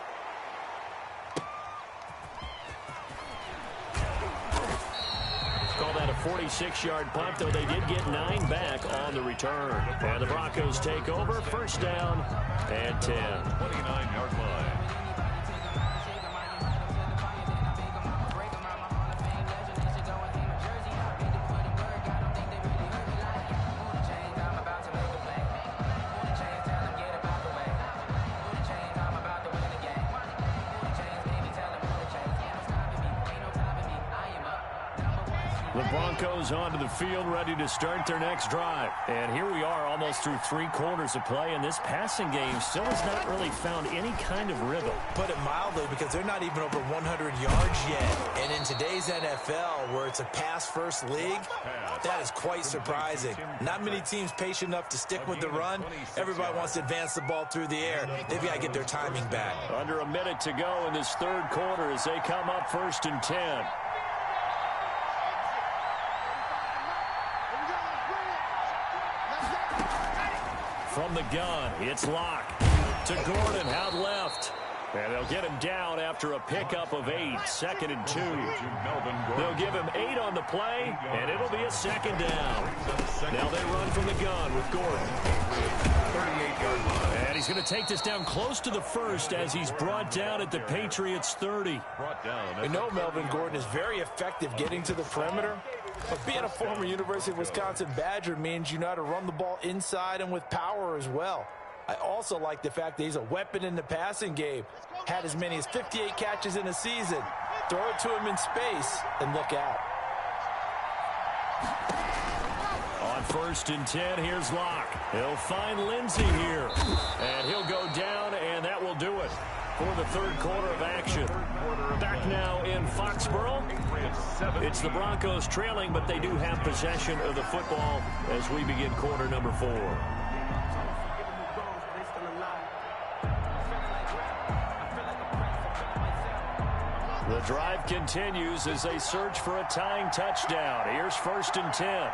Call that a 46-yard punt, though they did get 9 back on the return. And the Broncos take over, 1st down and 10. 29-yard line. The Broncos onto the field, ready to start their next drive. And here we are almost through 3 quarters of play, and this passing game still has not really found any kind of rhythm. Put it mildly, because they're not even over 100 yards yet. And in today's NFL, where it's a pass-first league, that is quite surprising. Not many teams patient enough to stick with the run. Everybody wants to advance the ball through the air. They've got to get their timing back. Under a minute to go in this 3rd quarter as they come up 1st and 10. From the gun, it's Locke to Gordon out left. And they'll get him down after a pickup of 8, 2nd and 2. They'll give him 8 on the play, and it'll be a 2nd down. Now they run from the gun with Gordon. 38-yard line. And he's going to take this down close to the 1st as he's brought down at the Patriots 30. We know Melvin Gordon is very effective getting to the perimeter, but being a former University of Wisconsin Badger means you know how to run the ball inside and with power as well. I also like the fact that he's a weapon in the passing game. Had as many as 58 catches in a season. Throw it to him in space and look out. On 1st and 10, here's Locke. He'll find Lindsey here. And he'll go down, and that will do it for the 3rd quarter of action. Back now in Foxborough. It's the Broncos trailing, but they do have possession of the football as we begin quarter number 4. The drive continues as they search for a tying touchdown. Here's 1st and 10.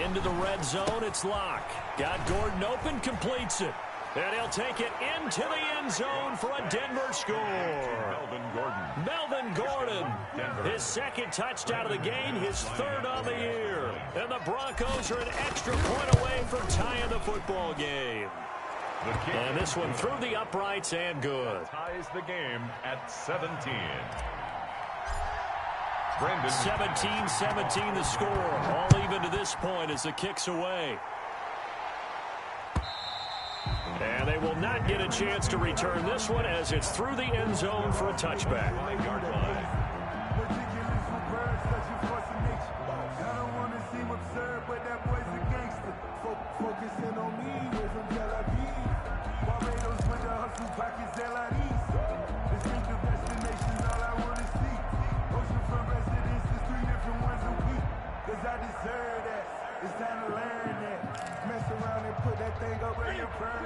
Into the red zone, it's Locke. Got Gordon open, completes it. And he'll take it into the end zone for a Denver score. Melvin Gordon, his 2nd touchdown of the game, his 3rd on the year. And the Broncos are an extra point away from tying the football game. And this one through the uprights and good. Ties the game at 17. 17-17 the score. All even to this point as the kick's away. And they will not get a chance to return this one as it's through the end zone for a touchback.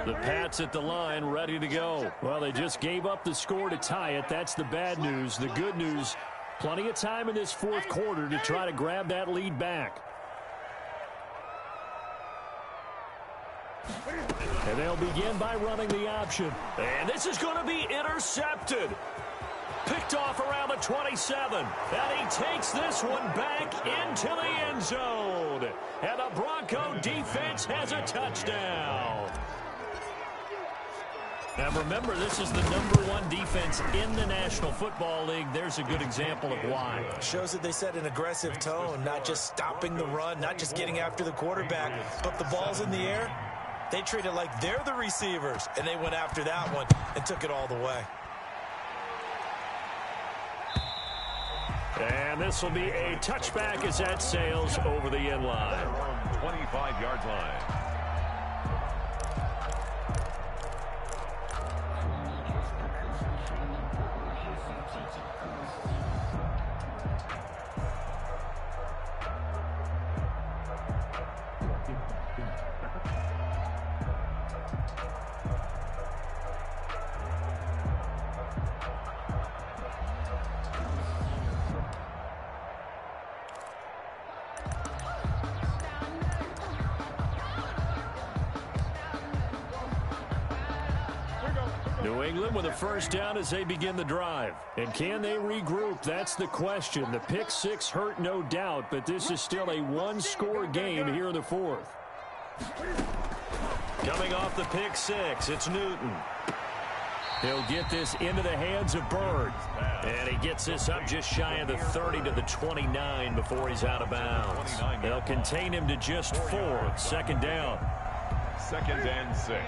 The Pats at the line, ready to go. Well, they just gave up the score to tie it. That's the bad news. The good news, plenty of time in this 4th quarter to try to grab that lead back. And they'll begin by running the option. And this is going to be intercepted. Picked off around the 27. And he takes this one back into the end zone. And the Bronco defense has a touchdown. Now remember, this is the #1 defense in the National Football League. There's a good example of why. Shows that they set an aggressive tone, not just stopping the run, not just getting after the quarterback, but the ball's in the air. They treat it like they're the receivers, and they went after that one and took it all the way. And this will be a touchback as that sails over the end line. 25-yard line. New England with a first down as they begin the drive. And can they regroup? That's the question. The pick six hurt, no doubt, but this is still a one-score game here in the fourth. Coming off the pick six, it's Newton. He'll get this into the hands of Byrd. And he gets this up just shy of the 30 to the 29 before he's out of bounds. They'll contain him to just 4. Second down. 2nd and 6.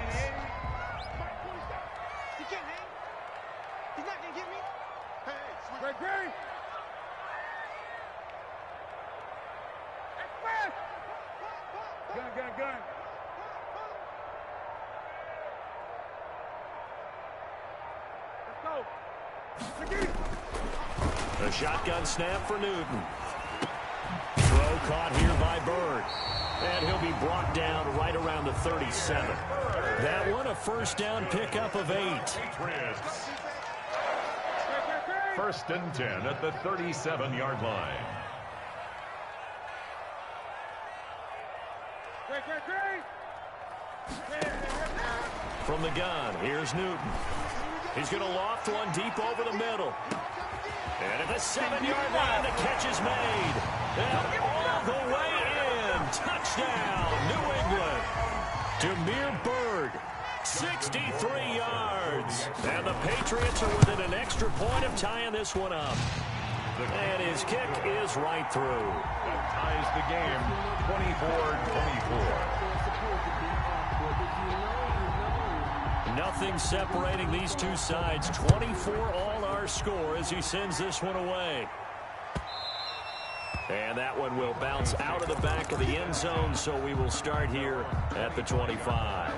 A shotgun snap for Newton. Throw caught here by Byrd. And he'll be brought down right around the 37. That one a first down pickup of 8. First and 10 at the 37-yard line. From the gun, here's Newton. He's going to loft one deep over the middle. And at the 7-yard line, the catch is made. And all the way in. Touchdown, New England. Damiere Byrd, 63 yards. And the Patriots are within an extra point of tying this one up. And his kick is right through. That ties the game 24-24. Nothing separating these two sides. 24 all our score as he sends this one away. And that one will bounce out of the back of the end zone, so we will start here at the 25.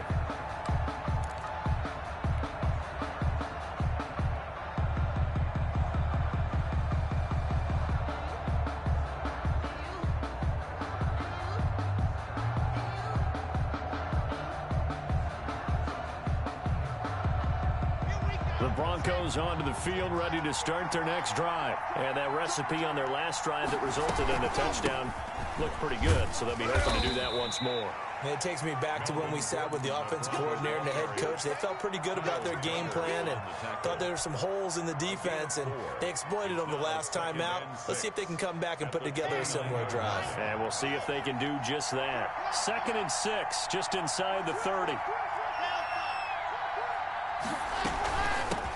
Broncos onto the field, ready to start their next drive. And that recipe on their last drive that resulted in a touchdown looked pretty good, so they'll be hoping to do that once more. And it takes me back to when we sat with the offense coordinator and the head coach. They felt pretty good about their game plan and thought there were some holes in the defense, and they exploited them the last time out. Let's see if they can come back and put together a similar drive. And we'll see if they can do just that. 2nd and 6, just inside the 30.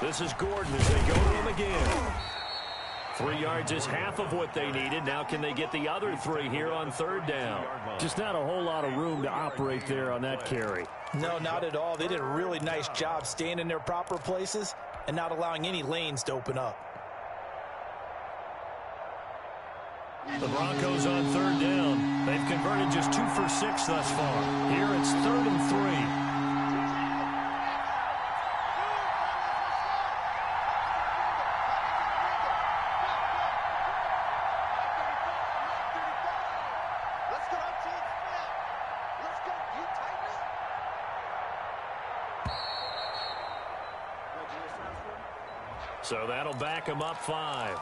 This is Gordon as they go to him again. 3 yards is half of what they needed. Now can they get the other 3 here on 3rd down? Just not a whole lot of room to operate there on that carry. No, not at all. They did a really nice job staying in their proper places and not allowing any lanes to open up. The Broncos on 3rd down. They've converted just 2 for 6 thus far. Here it's 3rd and 3. So that'll back him up 5.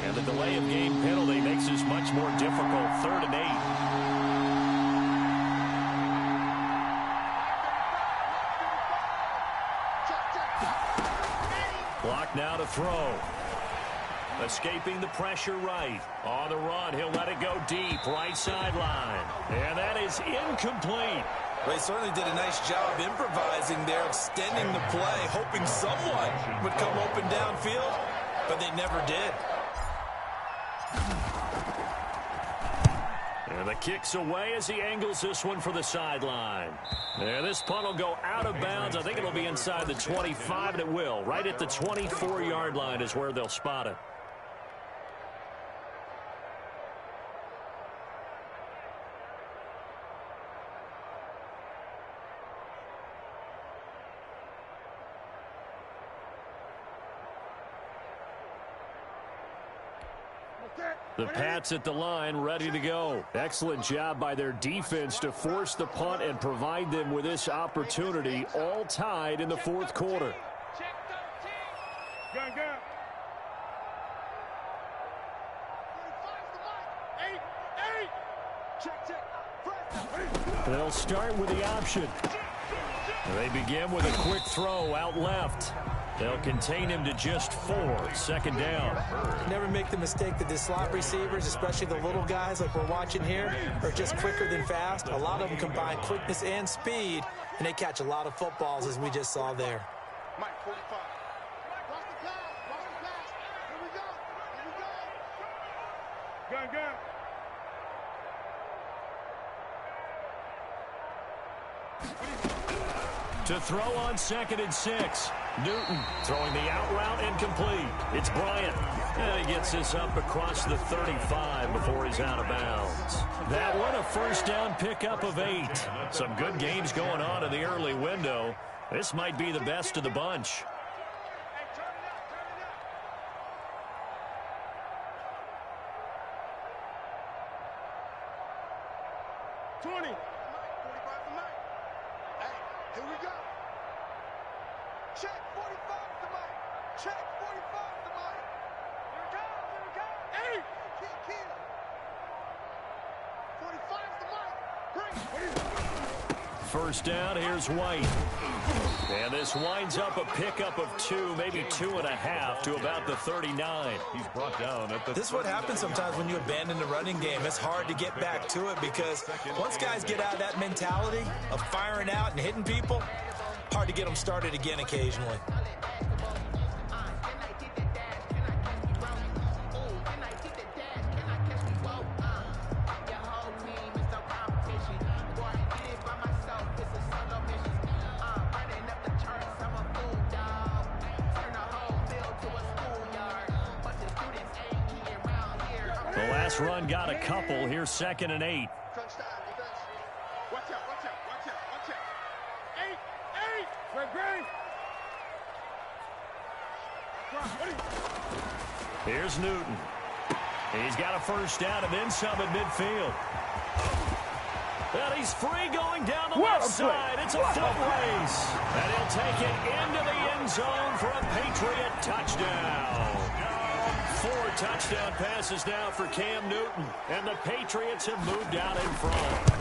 And the delay of game penalty makes this much more difficult. 3rd and 8. Block now to throw. Escaping the pressure right. On the run, he'll let it go deep. Right sideline. And that is incomplete. They certainly did a nice job improvising there, extending the play, hoping someone would come open downfield, but they never did. And the kick's away as he angles this one for the sideline. Yeah, this punt will go out of bounds. I think it'll be inside the 25, and it will. Right at the 24-yard line is where they'll spot it. The Pats at the line, ready to go. Excellent job by their defense to force the punt and provide them with this opportunity, all tied in the fourth quarter. They'll start with the option. They begin with a quick throw out left. They'll contain him to just 4. Second down. Never make the mistake that the slot receivers, especially the little guys like we're watching here, are just quicker than fast. A lot of them combine quickness and speed, and they catch a lot of footballs, as we just saw there. Mike, 45. Watch the pass. Watch the pass. Here we go. Here we go. Gun. To throw on 2nd and 6. Newton throwing the out route incomplete. It's Bryant. And he gets this up across the 35 before he's out of bounds. That one a first down pickup of 8. Some good games going on in the early window. This might be the best of the bunch. Here we go. Check 45 to Mike. Check 45 to Mike. Here we go. 8. Kill. 45 to Mike. Great. First down, here's White. And this winds up a pickup of 2, maybe 2.5 to about the 39. He's brought down at the... This is what happens sometimes when you abandon the running game. It's hard to get back to it because once guys get out of that mentality of firing out and hitting people, hard to get them started again occasionally. Run got a couple. Here's 2nd and 8. Watch out. 8. Here's Newton. He's got a first down and then some at midfield. And he's free going down the left side. It's a foot race. And he'll take it into the end zone for a Patriot touchdown. 4 touchdown passes now for Cam Newton, and the Patriots have moved out in front.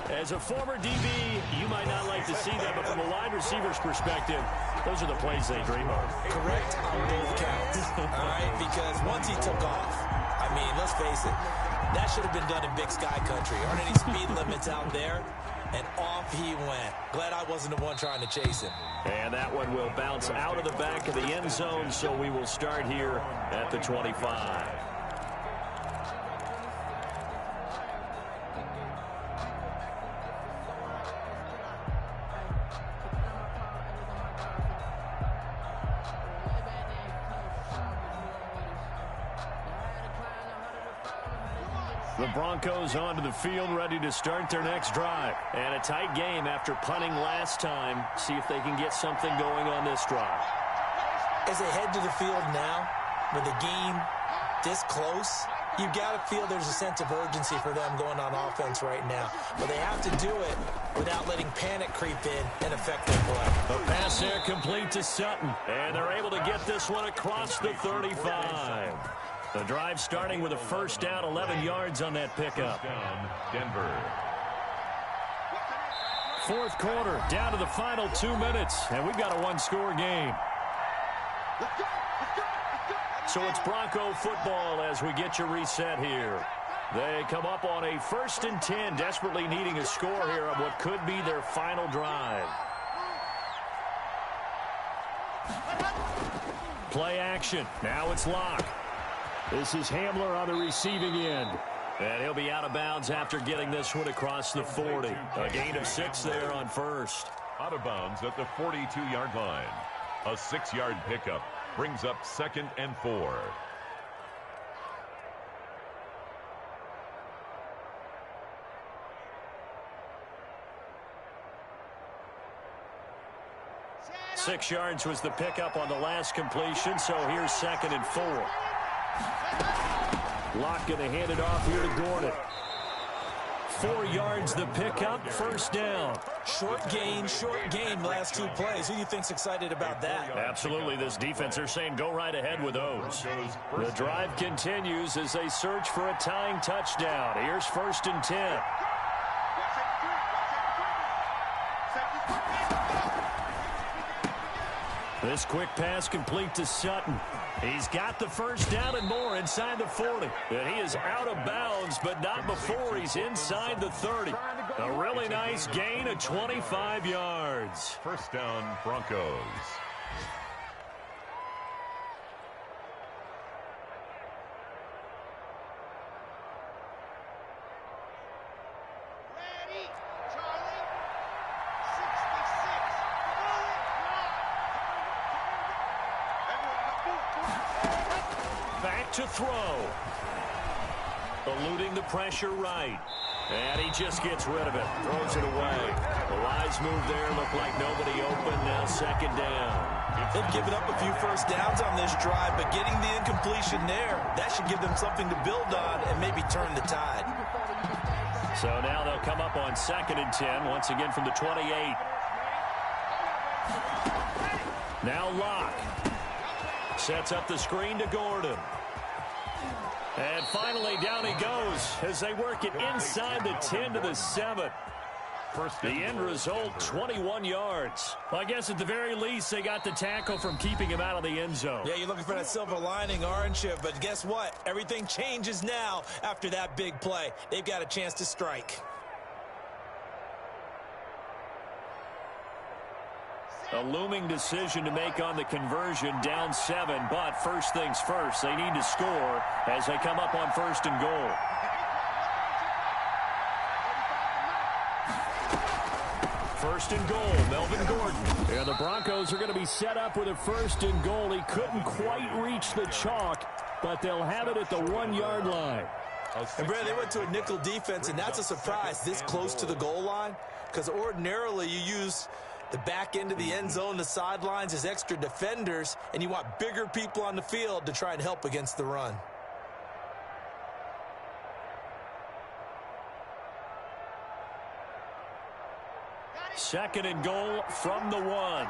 As a former DB, you might not like to see that, but from a wide receiver's perspective, those are the plays they dream of. Correct on both counts, all right? Because once he took off, I mean, let's face it, that should have been done in Big Sky Country. Aren't any speed limits out there? And off he went. Glad I wasn't the one trying to chase him. And that one will bounce out of the back of the end zone, so we will start here at the 25. The Broncos onto the field, ready to start their next drive. And a tight game after punting last time. See if they can get something going on this drive. As they head to the field now, with the game this close, you've got to feel there's a sense of urgency for them going on offense right now. But they have to do it without letting panic creep in and affect their play. A pass there complete to Sutton. And they're able to get this one across the 35. The drive starting with a first down, 11 yards on that pickup. Denver. Fourth quarter, down to the final 2 minutes, and we've got a one-score game. So it's Bronco football as we get you reset here. They come up on a 1st and 10, desperately needing a score here on what could be their final drive. Play action. Now it's Locke. This is Hamler on the receiving end. And he'll be out of bounds after getting this one across the 40. A gain of 6 there on first. Out of bounds at the 42-yard line. A 6-yard pickup brings up 2nd and 4. Six yards was the pickup on the last completion, so here's 2nd and 4. Locke going to hand it off here to Gordon. 4 yards the pickup, first down. Short gain last 2 plays. Who do you think's excited about that? Absolutely, this defense, they're saying go right ahead with those. The drive continues as they search for a tying touchdown. Here's 1st and 10. This quick pass complete to Sutton. He's got the first down and more inside the 40. And he is out of bounds, but not before he's inside the 30. A really nice gain of 25 yards. First down, Broncos. To throw. Eluding the pressure right. And he just gets rid of it. Throws it away. A wise move there. Looked like nobody open. Now 2nd down. They've given up a few first downs on this drive, but getting the incompletion there, that should give them something to build on and maybe turn the tide. So now they'll come up on 2nd and 10. Once again from the 28. Now Locke. Sets up the screen to Gordon. And finally, down he goes as they work it inside the 10 to the 7. The end result, 21 yards. Well, I guess at the very least, they got the tackle from keeping him out of the end zone. Yeah, you're looking for that silver lining, aren't you? But guess what? Everything changes now after that big play. They've got a chance to strike. A looming decision to make on the conversion, down 7, but first things first, they need to score as they come up on 1st and goal. First and goal, Melvin Gordon. And the Broncos are going to be set up with a 1st and goal. He couldn't quite reach the chalk, but they'll have it at the 1-yard line. And Brad, they went to a nickel defense, and that's a surprise this close to the goal line, because ordinarily you use the back end of the end zone, the sidelines as extra defenders, and you want bigger people on the field to try and help against the run. Second and goal from the 1.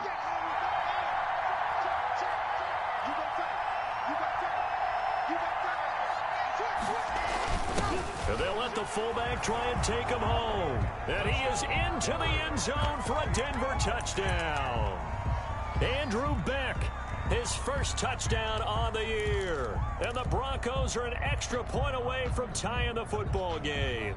And they'll let the fullback try and take him home. And he is into the end zone for a Denver touchdown. Andrew Beck, his first touchdown on the year. And the Broncos are an extra point away from tying the football game.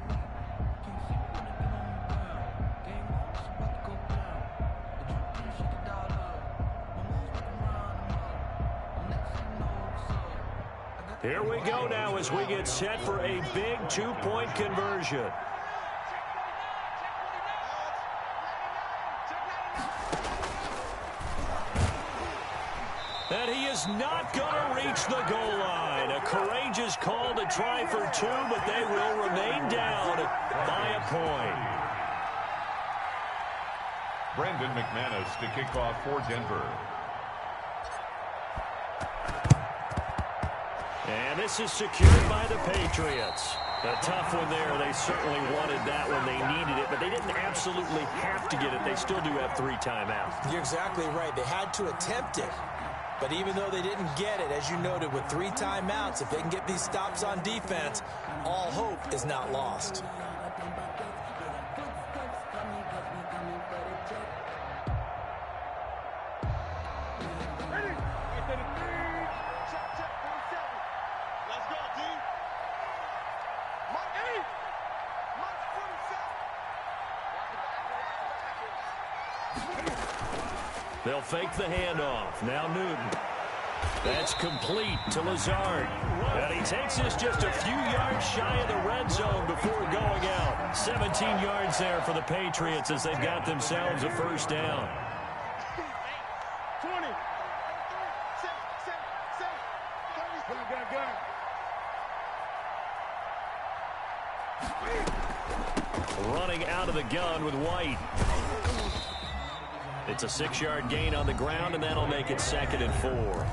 Here we go now as we get set for a big 2-point conversion. And he is not going to reach the goal line. A courageous call to try for 2, but they will remain down by a point. Brandon McManus to kick off for Denver. And this is secured by the Patriots. A tough one there. They certainly wanted that when they needed it, but they didn't absolutely have to get it. They still do have 3 timeouts. You're exactly right. They had to attempt it. But even though they didn't get it, as you noted, with 3 timeouts, if they can get these stops on defense, all hope is not lost. They'll fake the handoff. Now Newton. That's complete to Lazard. And he takes this just a few yards shy of the red zone before going out. 17 yards there for the Patriots as they've got themselves a first down. 20. Running out of the gun with White. It's a 6-yard gain on the ground, and that'll make it 2nd and 4.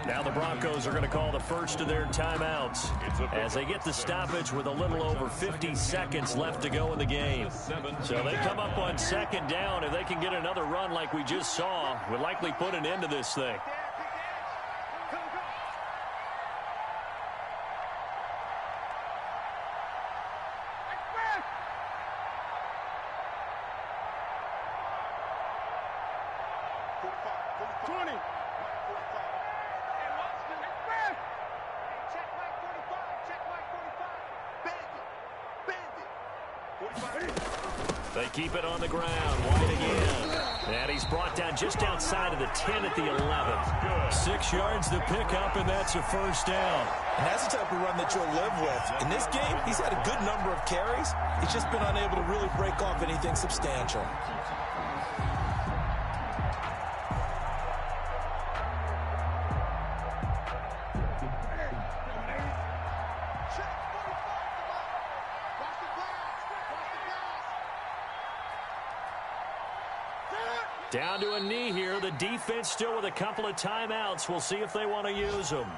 Now the Broncos are going to call the first of their timeouts as they get the stoppage with a little over 50 seconds left to go in the game. So they come up on 2nd down. If they can get another run like we just saw, would likely put an end to this thing. They keep it on the ground. White again. And he's brought down just outside of the 10 at the 11. 6 yards to pick up, and that's a first down. And that's the type of run that you'll live with. In this game, he's had a good number of carries. He's just been unable to really break off anything substantial. Down to a knee here. The defense still with a couple of timeouts. We'll see if they want to use them.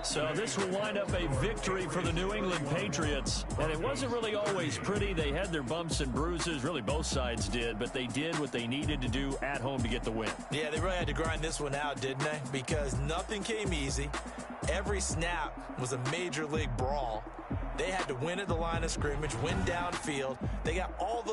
So this will wind up a victory for the New England Patriots. And it wasn't really always pretty. They had their bumps and bruises. Really, both sides did. But they did what they needed to do at home to get the win. Yeah, they really had to grind this one out, didn't they? Because nothing came easy. Every snap was a major league brawl. They had to win at the line of scrimmage, win downfield. They got all those